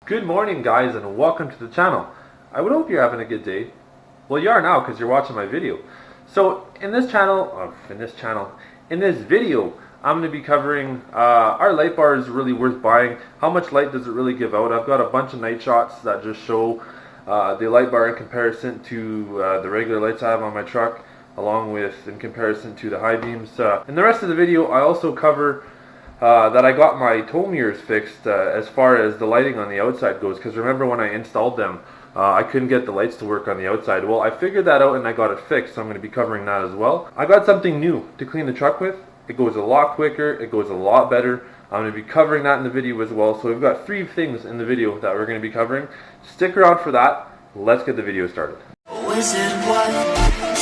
Good morning, guys, and welcome to the channel. I would hope you're having a good day. Well, you are now because you're watching my video. So in this video, I'm going to be covering are light bars really worth buying? How much light does it really give out? I've got a bunch of night shots that just show the light bar in comparison to the regular lights I have on my truck, along with in comparison to the high beams. In the rest of the video, I also cover that I got my tow mirrors fixed as far as the lighting on the outside goes, because remember when I installed them I couldn't get the lights to work on the outside. Well, I figured that out and I got it fixed, so I'm going to be covering that as well. I got something new to clean the truck with. It goes a lot quicker, it goes a lot better. I'm going to be covering that in the video as well. So we've got 3 things in the video that we're going to be covering. Stick around for that. Let's get the video started. Wizard, what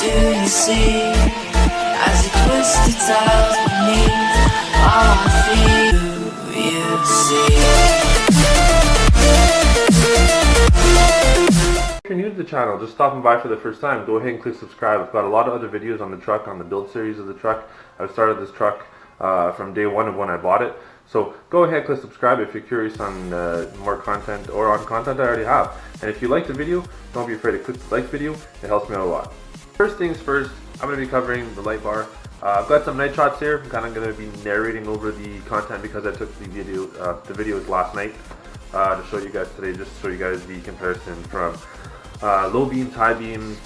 do you see as you twist the tiles beneath? All I feel you see. If you're new to the channel, just stopping by for the first time, go ahead and click subscribe. I've got a lot of other videos on the truck, on the build series of the truck. I've started this truck from day one of when I bought it. So go ahead, click subscribe if you're curious on more content or on content I already have. And if you like the video, don't be afraid to click the like video. It helps me out a lot. First things first, I'm going to be covering the light bar. I've got some night shots here. I'm kind of going to be narrating over the content because I took the videos last night to show you guys today, just to show you guys the comparison from low beams, high beams,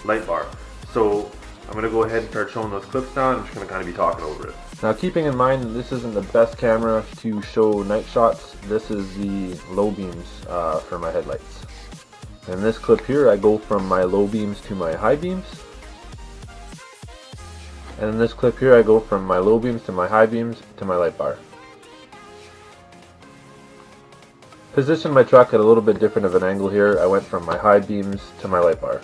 light bar. So I'm going to go ahead and start showing those clips now. I'm just going to kind of be talking over it. Now, keeping in mind that this isn't the best camera to show night shots, this is the low beams for my headlights. In this clip here, I go from my low beams to my high beams. And in this clip here, I go from my low beams to my high beams to my light bar. Position my truck at a little bit different of an angle here. I went from my high beams to my light bar.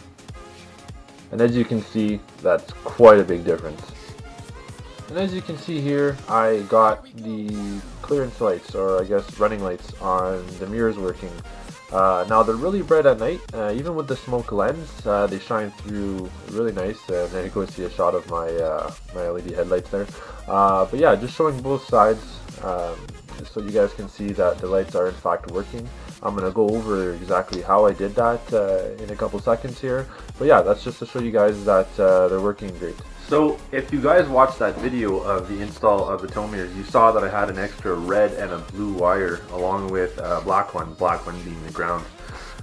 And as you can see, that's quite a big difference. And as you can see here, I got the clearance lights, or I guess running lights, on the mirrors working. Now they're really bright at night, even with the smoke lens, they shine through really nice. And there you go, see a shot of my my LED headlights there. But yeah, just showing both sides, just so you guys can see that the lights are in fact working. I'm going to go over exactly how I did that in a couple seconds here. But yeah, that's just to show you guys that they're working great. So if you guys watched that video of the install of the tow mirrors, you saw that I had an extra red and a blue wire along with a black one being the ground.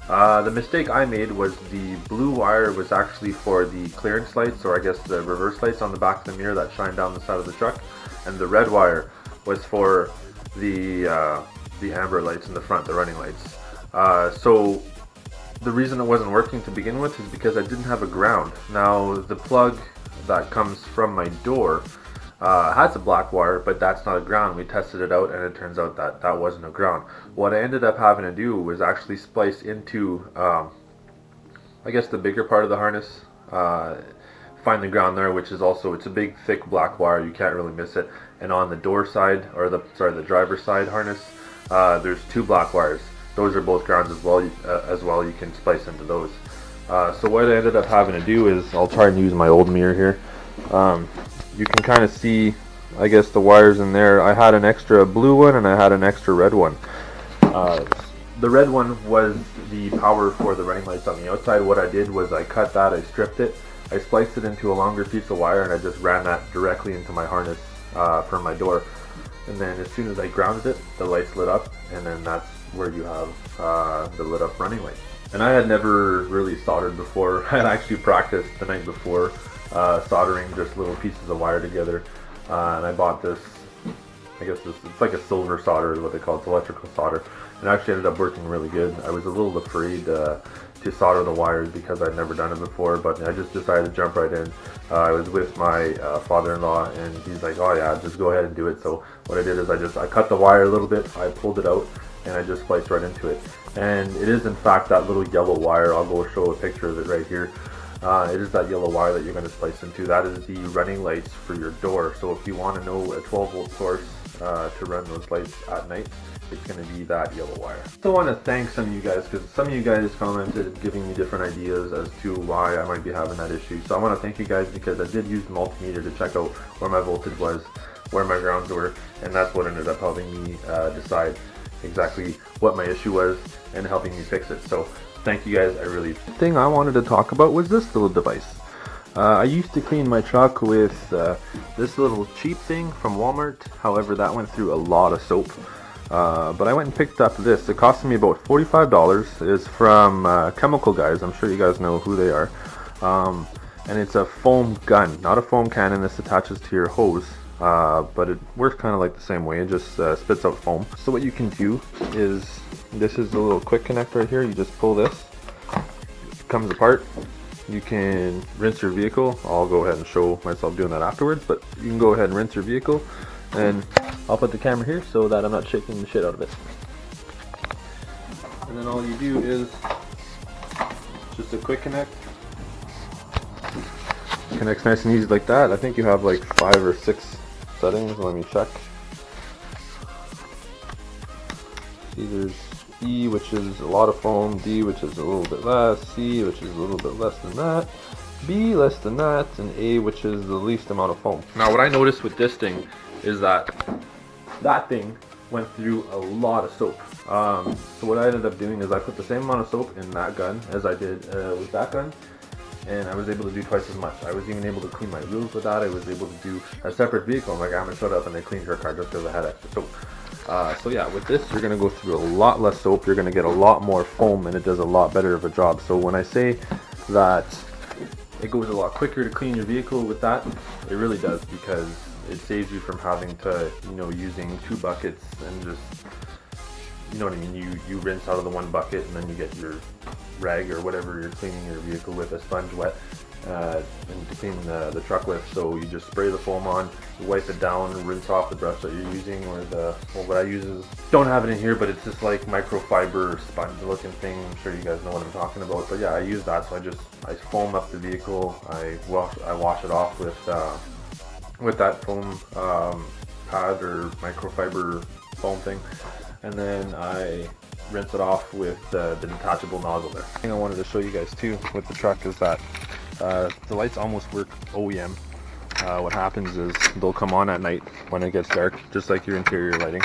The mistake I made was the blue wire was actually for the clearance lights, or I guess the reverse lights on the back of the mirror that shine down the side of the truck, and the red wire was for the amber lights in the front, the running lights. So the reason it wasn't working to begin with is because I didn't have a ground. Now the plug that comes from my door has a black wire, but that's not a ground. We tested it out and it turns out that that wasn't a ground. What I ended up having to do was actually splice into I guess the bigger part of the harness, find the ground there, which is also, it's a big thick black wire, you can't really miss it. And on the door side, or the driver's side harness, there's 2 black wires. Those are both grounds as well. You can splice into those. So what I ended up having to do is, I'll try and use my old mirror here. You can kind of see, I guess, the wires in there. I had an extra blue one and I had an extra red one. The red one was the power for the running lights on the outside. What I did was I cut that, I stripped it, I spliced it into a longer piece of wire, and I just ran that directly into my harness from my door. And then as soon as I grounded it, the lights lit up, and then that's where you have the lit up running light. And I had never really soldered before. I had actually practiced the night before soldering just little pieces of wire together, and I bought this, I guess it's like a silver solder is what they call it, it's electrical solder, and it actually ended up working really good. I was a little afraid to solder the wires because I'd never done it before, but I just decided to jump right in. I was with my father-in-law, and he's like, oh yeah, just go ahead and do it. So what I did is I cut the wire a little bit, I pulled it out, and I just spliced right into it. And it is in fact that little yellow wire. I'll go show a picture of it right here. It is that yellow wire that you're going to splice into. That is the running lights for your door. So if you want to know a 12-volt source to run those lights at night, it's going to be that yellow wire. I still want to thank some of you guys, because some of you guys commented giving me different ideas as to why I might be having that issue. So I want to thank you guys, because I did use the multimeter to check out where my voltage was, where my grounds were, and that's what ended up helping me decide exactly what my issue was and helping me fix it. So thank you guys, I really... The thing I wanted to talk about was this little device. I used to clean my truck with this little cheap thing from Walmart. However, that went through a lot of soap. But I went and picked up this. It cost me about $45. It's from Chemical Guys. I'm sure you guys know who they are. And it's a foam gun, not a foam cannon. This attaches to your hose. But it works kind of like the same way. It just spits out foam. So what you can do is, this is a little quick connect right here. You just pull this. It comes apart. You can rinse your vehicle. I'll go ahead and show myself doing that afterwards, but you can go ahead and rinse your vehicle, and I'll put the camera here so that I'm not shaking the shit out of it. And then all you do is just a quick connect. Connects nice and easy like that. I think you have like 5 or 6 settings. Let me check. See, there's E, which is a lot of foam, D, which is a little bit less, C, which is a little bit less than that, B, less than that, and A, which is the least amount of foam. Now what I noticed with this thing is that thing went through a lot of soap. So what I ended up doing is I put the same amount of soap in that gun as I did with that gun, and I was able to do twice as much. I was even able to clean my wheels with that. I was able to do a separate vehicle. My grandma showed up and they cleaned her car just because I had extra soap. So yeah, with this you're going to go through a lot less soap, you're going to get a lot more foam, and it does a lot better of a job. So when I say that it goes a lot quicker to clean your vehicle with that, it really does, because it saves you from having to, you know, using 2 buckets and just, you know what I mean, you rinse out of the one bucket and then you get your rag or whatever you're cleaning your vehicle with, a sponge wet, and to clean the truck with. So you just spray the foam on, you wipe it down, and rinse off the brush that you're using, or what I use is, don't have it in here, but it's just like microfiber sponge looking thing. I'm sure you guys know what I'm talking about. But yeah, I use that. So I foam up the vehicle, I wash it off with that foam pad or microfiber foam thing, and then I rinse it off with the detachable nozzle there. The thing I wanted to show you guys too with the truck is that the lights almost work OEM. What happens is they'll come on at night when it gets dark, just like your interior lighting.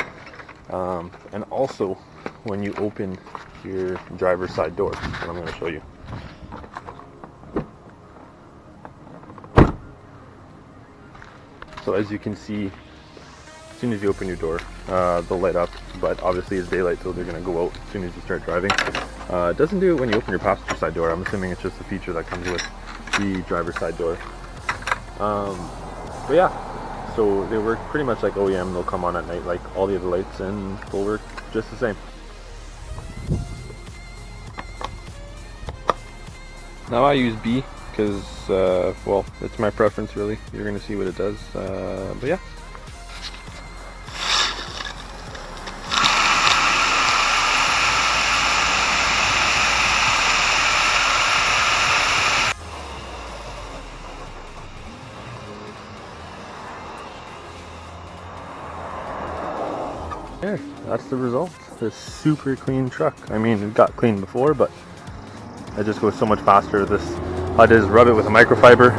And also when you open your driver's side door, and I'm going to show you. So as you can see, as soon as you open your door, they'll light up, but obviously it's daylight, so they're going to go out as soon as you start driving. It doesn't do it when you open your passenger side door. I'm assuming it's just a feature that comes with the driver's side door. But yeah, so they work pretty much like OEM. They'll come on at night like all the other lights, and they'll work just the same. Now I use B because, well, it's my preference really. You're going to see what it does, but yeah. There, that's the result. This super clean truck. I mean, it got clean before, but it just goes so much faster. I just rub it with a microfiber,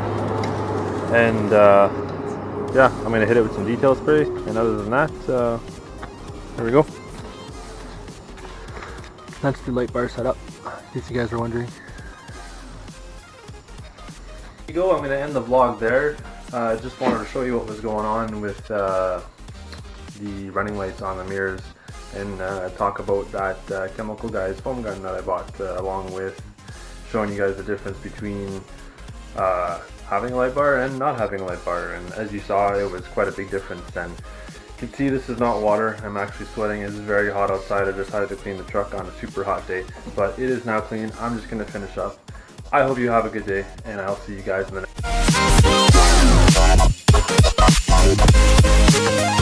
and yeah, I'm gonna hit it with some detail spray. And other than that, there we go. That's the light bar setup, in case you guys are wondering. There you go. I'm gonna end the vlog there. Just wanted to show you what was going on with the running lights on the mirrors, and talk about that Chemical Guys foam gun that I bought, along with showing you guys the difference between having a light bar and not having a light bar. And as you saw, it was quite a big difference. And you can see this is not water. I'm actually sweating. It's very hot outside. I decided to clean the truck on a super hot day, but it is now clean. I'm just going to finish up. I hope you have a good day, and I'll see you guys in the next